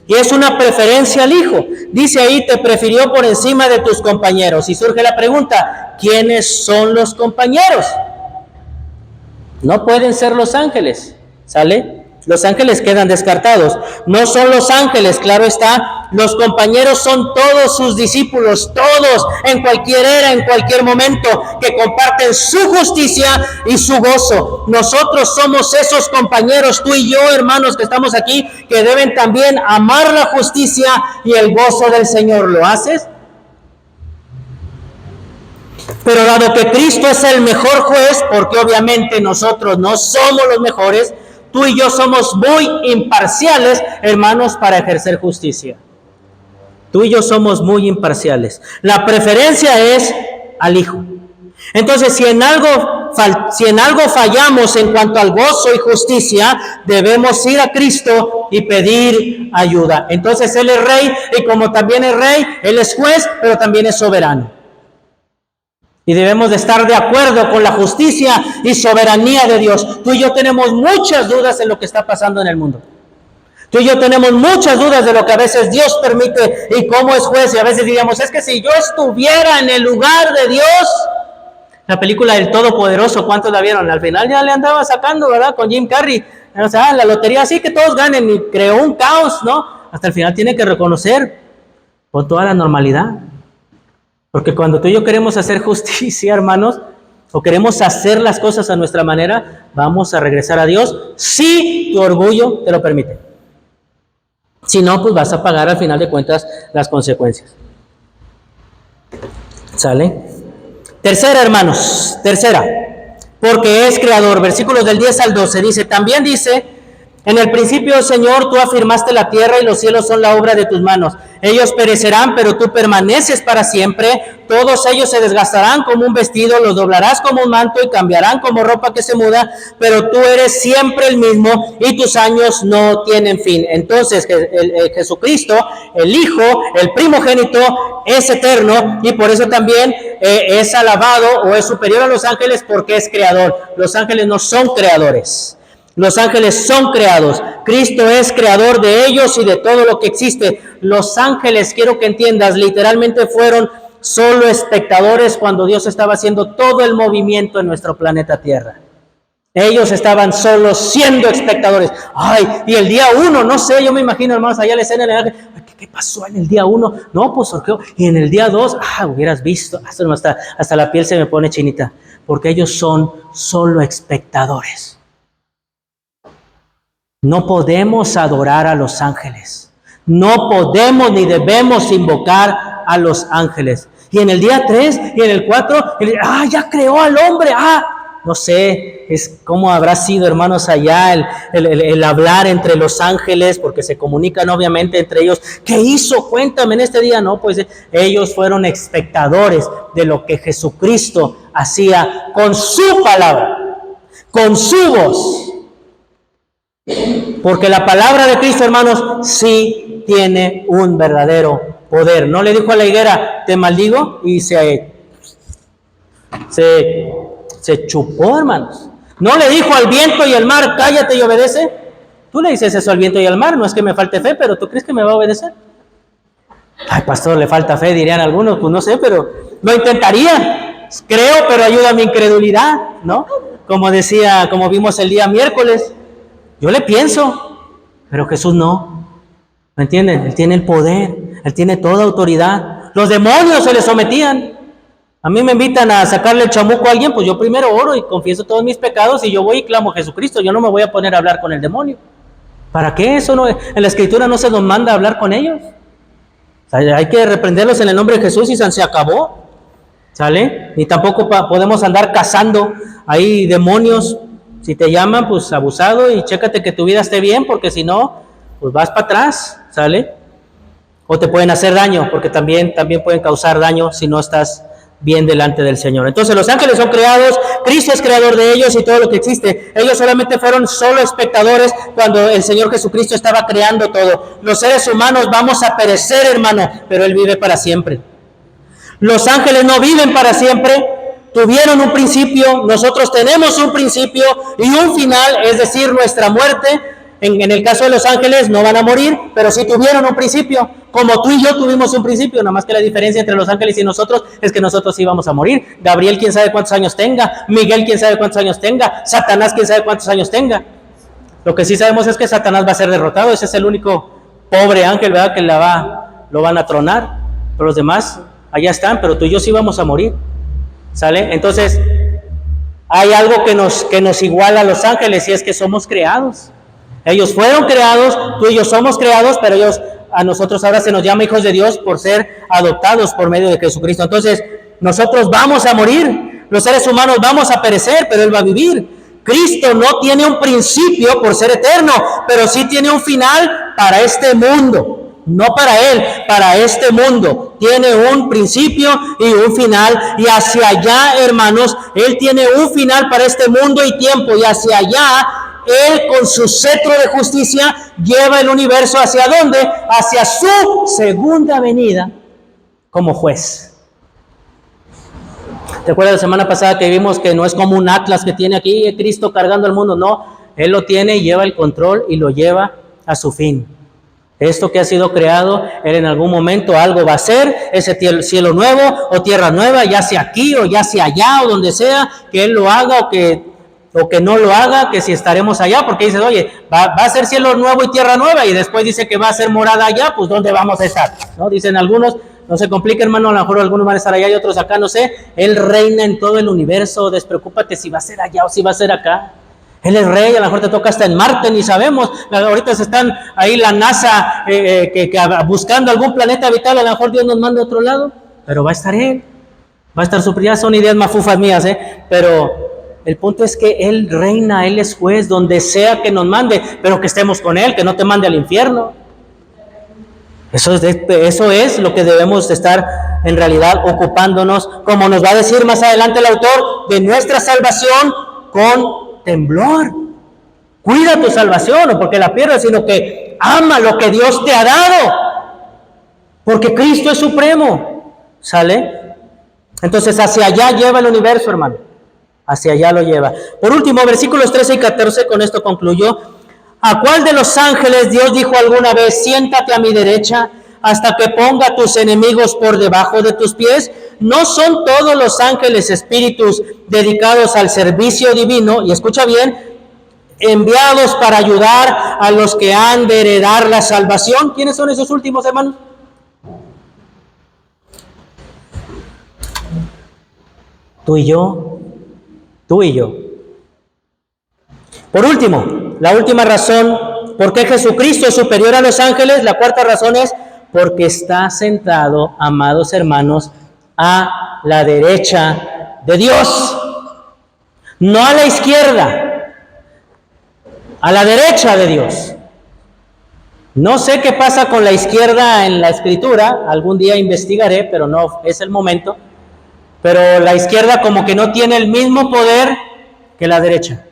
Y es una preferencia al Hijo. Dice ahí, te prefirió por encima de tus compañeros. Y surge la pregunta, ¿quiénes son los compañeros? No pueden ser los ángeles, ¿sale? Los ángeles quedan descartados. No son los ángeles, claro está. Los compañeros son todos sus discípulos, todos, en cualquier era, en cualquier momento, que comparten su justicia y su gozo. Nosotros somos esos compañeros, tú y yo, hermanos, que estamos aquí, que deben también amar la justicia y el gozo del Señor. ¿Lo haces? Pero dado que Cristo es el mejor juez, porque obviamente nosotros no somos los mejores, tú y yo somos muy imparciales, hermanos, para ejercer justicia. Tú y yo somos muy imparciales. La preferencia es al Hijo. Entonces, si en algo fallamos en cuanto al gozo y justicia, debemos ir a Cristo y pedir ayuda. Entonces, Él es Rey, y como también es Rey, Él es juez, pero también es soberano. Y debemos de estar de acuerdo con la justicia y soberanía de Dios. Tú y yo tenemos muchas dudas en lo que está pasando en el mundo. Tú y yo tenemos muchas dudas de lo que a veces Dios permite y cómo es juez. Y a veces diríamos, es que si yo estuviera en el lugar de Dios... La película del Todopoderoso, ¿cuántos la vieron? Al final ya le andaba sacando, ¿verdad? Con Jim Carrey. O sea, la lotería sí que todos ganen, y creó un caos, ¿no? Hasta el final tiene que reconocer con toda la normalidad. Porque cuando tú y yo queremos hacer justicia, hermanos, o queremos hacer las cosas a nuestra manera, vamos a regresar a Dios si tu orgullo te lo permite. Si no, pues vas a pagar al final de cuentas las consecuencias. ¿Sale? Tercera, hermanos, porque es creador. Versículos del 10 al 12 dice, también dice, en el principio, Señor, tú afirmaste la tierra y los cielos son la obra de tus manos. Ellos perecerán, pero tú permaneces para siempre. Todos ellos se desgastarán como un vestido, los doblarás como un manto y cambiarán como ropa que se muda, pero tú eres siempre el mismo y tus años no tienen fin. Entonces, Jesucristo, el Hijo, el primogénito, es eterno y por eso también es alabado o es superior a los ángeles porque es creador. Los ángeles no son creadores. Los ángeles son creados. Cristo es creador de ellos y de todo lo que existe. Los ángeles, quiero que entiendas, literalmente fueron solo espectadores cuando Dios estaba haciendo todo el movimiento en nuestro planeta Tierra. Ellos estaban solo siendo espectadores. Ay, y el día 1, no sé, yo me imagino, hermanos, allá la escena del ángel. ¿Qué pasó en el día 1? No, pues surgió. Y en el día 2, hubieras visto, hasta la piel se me pone chinita. Porque ellos son solo espectadores. No podemos adorar a los ángeles. No podemos ni debemos invocar a los ángeles. Y en el día 3 y en el 4, ya creó al hombre. No sé, es cómo habrá sido, hermanos, allá el hablar entre los ángeles, porque se comunican obviamente entre ellos. ¿Qué hizo? Cuéntame en este día. No, pues ellos fueron espectadores de lo que Jesucristo hacía con su palabra, con su voz. Porque la palabra de Cristo, hermanos, sí tiene un verdadero poder. No le dijo a la higuera, te maldigo, y se chupó, hermanos. No le dijo al viento y al mar, cállate y obedece. Tú le dices eso al viento y al mar, no es que me falte fe, pero ¿tú crees que me va a obedecer? Ay, pastor, le falta fe, dirían algunos, pues no sé, pero lo intentaría. Creo, pero ayuda a mi incredulidad, ¿no? Como vimos el día miércoles. Yo le pienso, pero Jesús no. ¿Me entienden? Él tiene el poder, Él tiene toda autoridad. Los demonios se le sometían. A mí me invitan a sacarle el chamuco a alguien, pues yo primero oro y confieso todos mis pecados y yo voy y clamo a Jesucristo. Yo no me voy a poner a hablar con el demonio. ¿Para qué? Eso no, en la Escritura no se nos manda a hablar con ellos. O sea, hay que reprenderlos en el nombre de Jesús y se acabó. ¿Sale? Ni tampoco podemos andar cazando ahí demonios. Si te llaman, pues abusado y chécate que tu vida esté bien, porque si no, pues vas para atrás, ¿sale? O te pueden hacer daño, porque también pueden causar daño si no estás bien delante del Señor. Entonces los ángeles son creados, Cristo es creador de ellos y todo lo que existe. Ellos solamente fueron solo espectadores cuando el Señor Jesucristo estaba creando todo. Los seres humanos vamos a perecer, hermano, pero Él vive para siempre. Los ángeles no viven para siempre. Tuvieron un principio, nosotros tenemos un principio y un final, es decir, nuestra muerte. En el caso de los ángeles no van a morir, pero sí tuvieron un principio, como tú y yo tuvimos un principio, nada más que la diferencia entre los ángeles y nosotros es que nosotros íbamos a morir. Gabriel, quién sabe cuántos años tenga, Miguel, quién sabe cuántos años tenga, Satanás, quién sabe cuántos años tenga. Lo que sí sabemos es que Satanás va a ser derrotado, ese es el único pobre ángel, ¿verdad?, que lo van a tronar, pero los demás allá están, pero tú y yo sí vamos a morir. ¿Sale? Entonces, hay algo que nos iguala a los ángeles y es que somos creados. Ellos fueron creados, tú y yo somos creados, pero a nosotros ahora se nos llama hijos de Dios por ser adoptados por medio de Jesucristo. Entonces, nosotros vamos a morir, los seres humanos vamos a perecer, pero Él va a vivir. Cristo no tiene un principio por ser eterno, pero sí tiene un final para este mundo. no para él, para este mundo. Tiene un principio y un final, y hacia allá, hermanos, él tiene un final para este mundo y tiempo, y hacia allá él con su cetro de justicia lleva el universo. ¿Hacia dónde? Hacia su segunda venida como juez. ¿Te acuerdas la semana pasada que vimos que no es como un Atlas que tiene aquí Cristo cargando al mundo? No, Él lo tiene, lleva el control y lo lleva a su fin. Esto que ha sido creado, Él en algún momento algo va a hacer, ese cielo nuevo o tierra nueva, ya sea aquí o ya sea allá o donde sea, que Él lo haga o que no lo haga, que si estaremos allá, porque dice, oye, va a ser cielo nuevo y tierra nueva, y después dice que va a ser morada allá, pues ¿dónde vamos a estar? ¿No? Dicen algunos. No se complique, hermano, a lo mejor algunos van a estar allá y otros acá, no sé. Él reina en todo el universo, despreocúpate si va a ser allá o si va a ser acá. Él es rey, a lo mejor te toca hasta en Marte, ni sabemos. Ahorita se están ahí la NASA buscando algún planeta habitable, a lo mejor Dios nos manda a otro lado, pero va a estar Él. Va a estar su... Ya son ideas mafufas mías, pero el punto es que Él reina, Él es juez, donde sea que nos mande, pero que estemos con Él, que no te mande al infierno. Eso es lo que debemos estar en realidad ocupándonos, como nos va a decir más adelante el autor, de nuestra salvación con temblor. Cuida tu salvación, no porque la pierdas, sino que ama lo que Dios te ha dado, porque Cristo es supremo. ¿Sale? Entonces hacia allá lleva el universo, hermano. Hacia allá lo lleva. Por último, versículos 13 y 14, con esto concluyo. ¿A cuál de los ángeles Dios dijo alguna vez, siéntate a mi derecha hasta que ponga a tus enemigos por debajo de tus pies? ¿No son todos los ángeles espíritus dedicados al servicio divino? Y escucha bien, enviados para ayudar a los que han de heredar la salvación. ¿Quiénes son esos últimos, hermanos? Tú y yo. Tú y yo. Por último, la última razón por qué Jesucristo es superior a los ángeles, la cuarta razón es porque está sentado, amados hermanos, a la derecha de Dios. No a la izquierda, a la derecha de Dios. No sé qué pasa con la izquierda en la Escritura, algún día investigaré, pero no es el momento. Pero la izquierda como que no tiene el mismo poder que la derecha.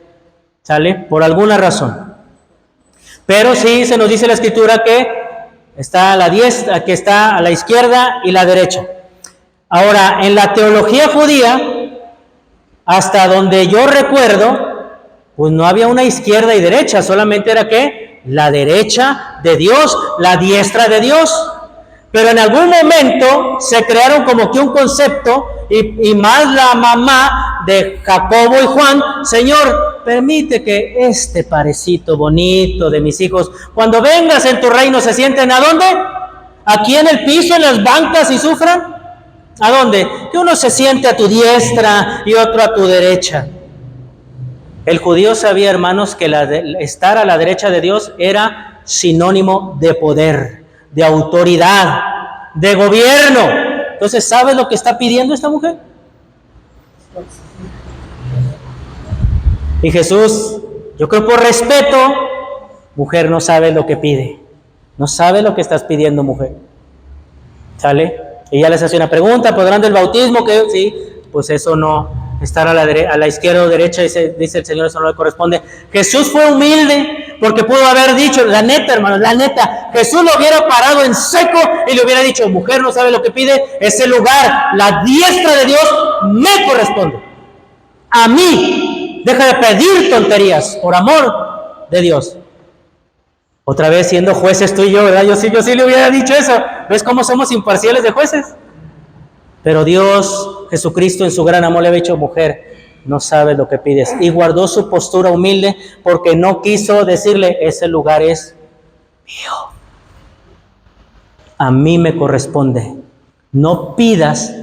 ¿Sale? Por alguna razón. Pero sí se nos dice la Escritura que está a la diestra, que está a la izquierda y la derecha. Ahora, en la teología judía, hasta donde yo recuerdo, pues no había una izquierda y derecha, solamente era ¿qué? La derecha de Dios, la diestra de Dios. Pero en algún momento se crearon como que un concepto, y más la mamá de Jacobo y Juan, Señor, permite que este parecito bonito de mis hijos, cuando vengas en tu reino, se sienten ¿a dónde? ¿Aquí en el piso, en las bancas y sufran? ¿A dónde? Que uno se siente a tu diestra y otro a tu derecha. El judío sabía, hermanos, que estar a la derecha de Dios era sinónimo de poder, de autoridad, de gobierno. Entonces, ¿sabes lo que está pidiendo esta mujer? Y Jesús, yo creo por respeto, mujer, no sabe lo que pide. No sabe lo que estás pidiendo, mujer. ¿Sale? Y ya les hace una pregunta, ¿podrán del bautismo? Que sí, pues eso no, estar a la izquierda o derecha, dice el Señor, eso no le corresponde. Jesús fue humilde, porque pudo haber dicho, la neta, hermanos, la neta, Jesús lo hubiera parado en seco y le hubiera dicho, mujer, no sabe lo que pide, ese lugar, la diestra de Dios, me corresponde. A mí, deja de pedir tonterías, por amor de Dios. Otra vez siendo jueces tú y yo, ¿verdad? Yo sí le hubiera dicho eso. ¿Ves cómo somos imparciales de jueces? Pero Dios, Jesucristo en su gran amor le había dicho, mujer, no sabes lo que pides. Y guardó su postura humilde porque no quiso decirle, ese lugar es mío. A mí me corresponde. No pidas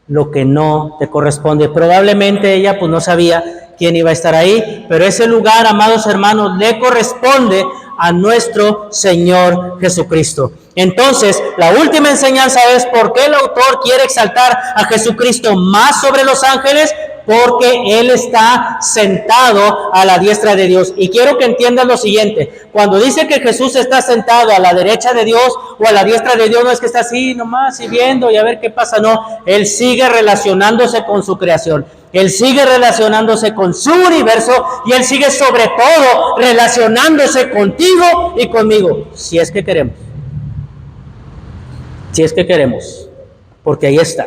lo que no te corresponde. Probablemente ella pues no sabía quién iba a estar ahí, pero ese lugar, amados hermanos, le corresponde a nuestro Señor Jesucristo. Entonces, la última enseñanza es por qué el autor quiere exaltar a Jesucristo más sobre los ángeles, porque Él está sentado a la diestra de Dios. Y quiero que entiendan lo siguiente: cuando dice que Jesús está sentado a la derecha de Dios o a la diestra de Dios, no es que está así nomás y viendo y a ver qué pasa, no. Él sigue relacionándose con su creación. Él sigue relacionándose con su universo y Él sigue sobre todo relacionándose contigo y conmigo, si es que queremos. Si es que queremos, porque ahí está.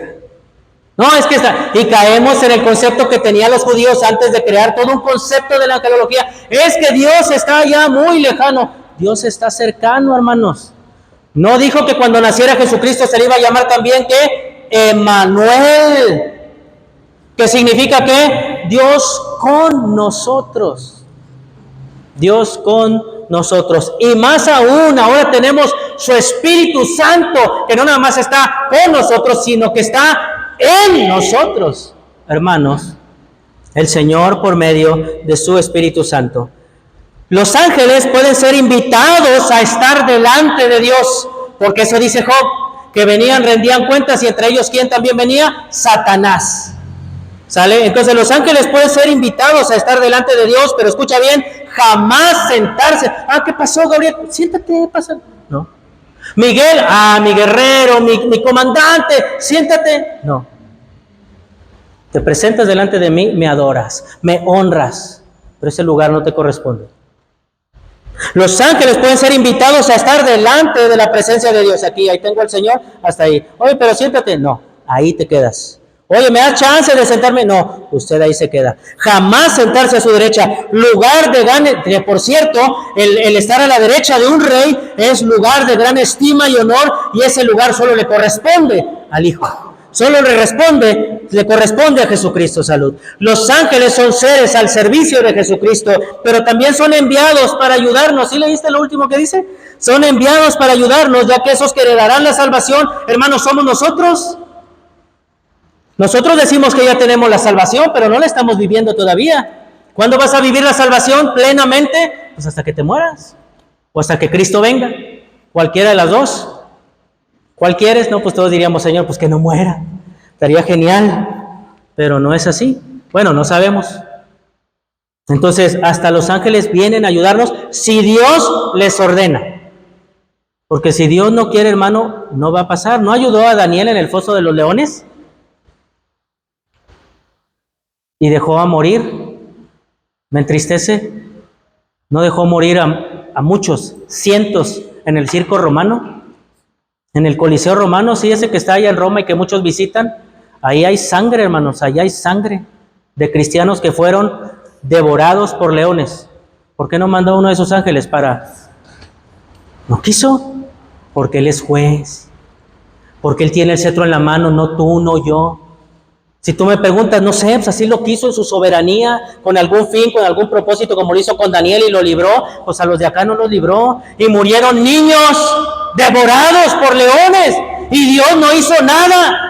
No, es que está. Y caemos en el concepto que tenían los judíos antes de crear todo un concepto de la angelología. Es que Dios está allá muy lejano. Dios está cercano, hermanos. No dijo que cuando naciera Jesucristo se le iba a llamar también que Emmanuel, que significa que Dios con nosotros. Dios con nosotros. Y más aún, ahora tenemos su Espíritu Santo, que no nada más está con nosotros, sino que está en nosotros. Hermanos, el Señor por medio de su Espíritu Santo. Los ángeles pueden ser invitados a estar delante de Dios, porque eso dice Job, que venían, rendían cuentas, y entre ellos, ¿quién también venía? Satanás. ¿Sale? Entonces los ángeles pueden ser invitados a estar delante de Dios, pero escucha bien, jamás sentarse. ¿Qué pasó, Gabriel? Siéntate, pasa. No. Miguel, mi guerrero, mi comandante, siéntate. No. Te presentas delante de mí, me adoras, me honras, pero ese lugar no te corresponde. Los ángeles pueden ser invitados a estar delante de la presencia de Dios. Aquí, ahí tengo al Señor, hasta ahí. Oye, pero siéntate. No, ahí te quedas. Oye, ¿me das chance de sentarme? No, usted ahí se queda. Jamás sentarse a su derecha. Lugar de gran, que por cierto, el estar a la derecha de un rey es lugar de gran estima y honor, y ese lugar solo le corresponde al Hijo. Solo le corresponde a Jesucristo. Salud. Los ángeles son seres al servicio de Jesucristo, pero también son enviados para ayudarnos. ¿Sí leíste lo último que dice? Son enviados para ayudarnos, ya que esos que heredarán la salvación, hermanos, somos nosotros. Nosotros decimos que ya tenemos la salvación, pero no la estamos viviendo todavía. ¿Cuándo vas a vivir la salvación plenamente? Pues hasta que te mueras, o hasta que Cristo venga. Cualquiera de las dos. ¿Cuál quieres? No, pues todos diríamos, Señor, pues que no muera. Estaría genial, pero no es así. Bueno, no sabemos. Entonces, hasta los ángeles vienen a ayudarnos si Dios les ordena. Porque si Dios no quiere, hermano, no va a pasar. ¿No ayudó a Daniel en el foso de los leones? Y dejó a morir. Me entristece. No dejó morir a muchos, cientos en el circo romano, en el Coliseo romano, sí, ese que está allá en Roma y que muchos visitan. Ahí hay sangre, hermanos, allá hay sangre de cristianos que fueron devorados por leones. ¿Por qué no mandó uno de esos ángeles para? No quiso, porque Él es juez, porque Él tiene el cetro en la mano, no tú, no yo. Si tú me preguntas, no sé, pues así lo quiso en su soberanía, con algún fin, con algún propósito, como lo hizo con Daniel y lo libró, pues a los de acá no los libró. Y murieron niños devorados por leones, y Dios no hizo nada.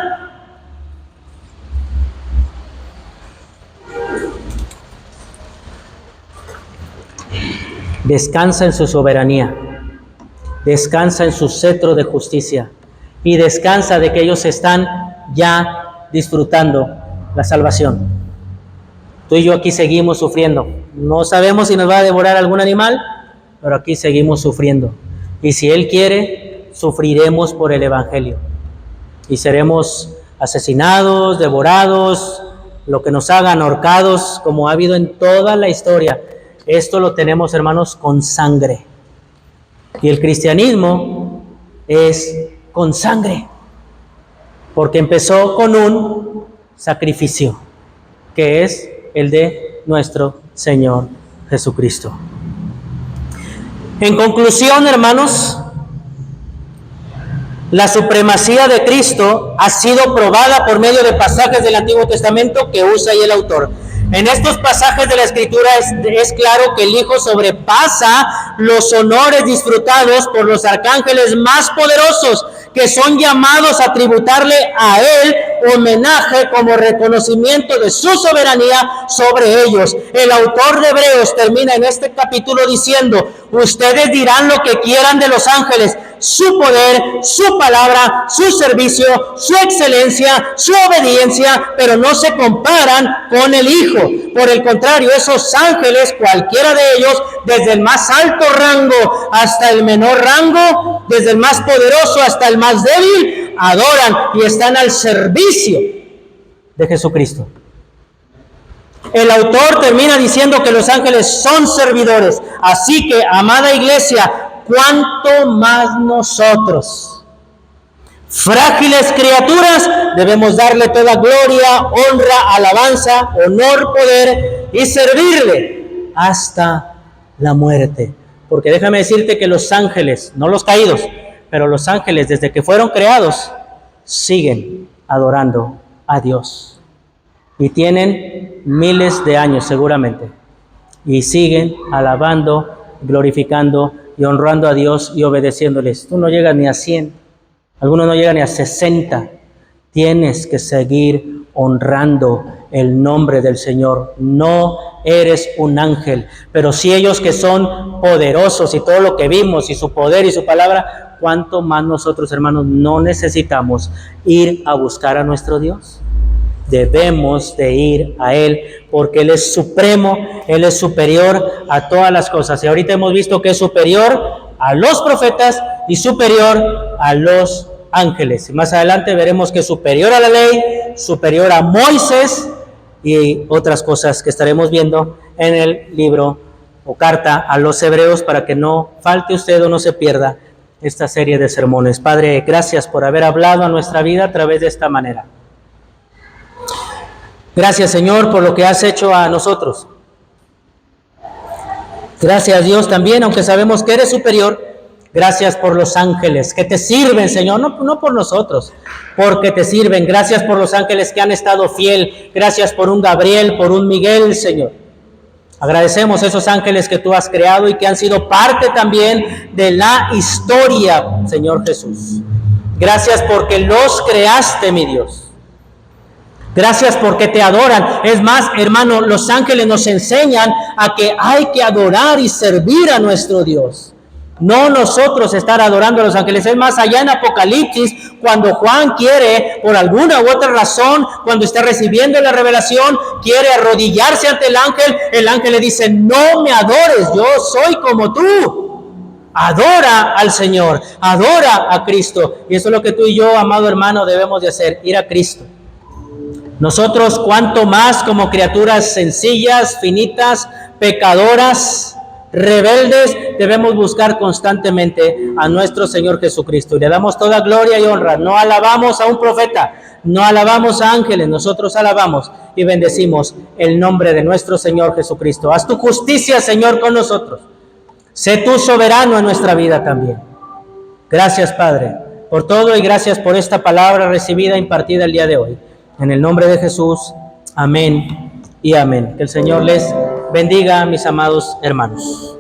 Descansa en su soberanía, descansa en su cetro de justicia, y descansa de que ellos están ya disfrutando la salvación. Tú y yo aquí seguimos sufriendo. No sabemos si nos va a devorar algún animal, pero aquí seguimos sufriendo. Y si Él quiere, sufriremos por el Evangelio. Y seremos asesinados, devorados, lo que nos hagan, ahorcados, como ha habido en toda la historia. Esto lo tenemos, hermanos, con sangre. Y el cristianismo es con sangre, porque empezó con un sacrificio, que es el de nuestro Señor Jesucristo. En conclusión, hermanos, la supremacía de Cristo ha sido probada por medio de pasajes del Antiguo Testamento que usa ahí el autor. En estos pasajes de la Escritura es claro que el Hijo sobrepasa los honores disfrutados por los arcángeles más poderosos, que son llamados a tributarle a Él homenaje como reconocimiento de su soberanía sobre ellos. El autor de Hebreos termina en este capítulo diciendo: ustedes dirán lo que quieran de los ángeles, su poder, su palabra, su servicio, su excelencia, su obediencia, pero no se comparan con el Hijo. Por el contrario, esos ángeles, cualquiera de ellos, desde el más alto rango hasta el menor rango, desde el más poderoso hasta el más débil, adoran y están al servicio de Jesucristo. El autor termina diciendo que los ángeles son servidores. Así que, amada iglesia, ¿cuánto más nosotros, frágiles criaturas, debemos darle toda gloria, honra, alabanza, honor, poder y servirle hasta la muerte? Porque déjame decirte que los ángeles, no los caídos, pero los ángeles desde que fueron creados, siguen adorando a Dios. Y tienen miles de años seguramente. Y siguen alabando, glorificando y honrando a Dios y obedeciéndoles. Tú no llegas ni a 100. Algunos no llegan ni a 60. Tienes que seguir honrando el nombre del Señor. No eres un ángel, pero si ellos que son poderosos y todo lo que vimos y su poder y su palabra, ¿cuánto más nosotros, hermanos, no necesitamos ir a buscar a nuestro Dios? Debemos de ir a Él porque Él es supremo, Él es superior a todas las cosas. Y ahorita hemos visto que es superior a los profetas y superior a los ángeles. Y más adelante veremos que es superior a la ley, superior a Moisés y otras cosas que estaremos viendo en el libro o carta a los Hebreos, para que no falte usted o no se pierda esta serie de sermones. Padre, gracias por haber hablado a nuestra vida a través de esta manera. Gracias, Señor, por lo que has hecho a nosotros. Gracias, Dios, también, aunque sabemos que eres superior, gracias por los ángeles que te sirven, Señor, no por nosotros, porque te sirven. Gracias por los ángeles que han estado fiel. Gracias por un Gabriel, por un Miguel, Señor. Agradecemos esos ángeles que tú has creado y que han sido parte también de la historia, Señor Jesús. Gracias porque los creaste, mi Dios. Gracias porque te adoran. Es más, hermano, los ángeles nos enseñan a que hay que adorar y servir a nuestro Dios. No nosotros estar adorando a los ángeles. Es más, allá en Apocalipsis, cuando Juan quiere, por alguna u otra razón, cuando está recibiendo la revelación, quiere arrodillarse ante el ángel le dice: no me adores, yo soy como tú. Adora al Señor, adora a Cristo. Y eso es lo que tú y yo, amado hermano, debemos de hacer, ir a Cristo. Nosotros, cuanto más como criaturas sencillas, finitas, pecadoras, rebeldes, debemos buscar constantemente a nuestro Señor Jesucristo. Y le damos toda gloria y honra. No alabamos a un profeta, no alabamos a ángeles, nosotros alabamos y bendecimos el nombre de nuestro Señor Jesucristo. Haz tu justicia, Señor, con nosotros. Sé tú soberano en nuestra vida también. Gracias, Padre, por todo, y gracias por esta palabra recibida, impartida el día de hoy. En el nombre de Jesús, amén y amén. Que el Señor les bendiga, mis amados hermanos.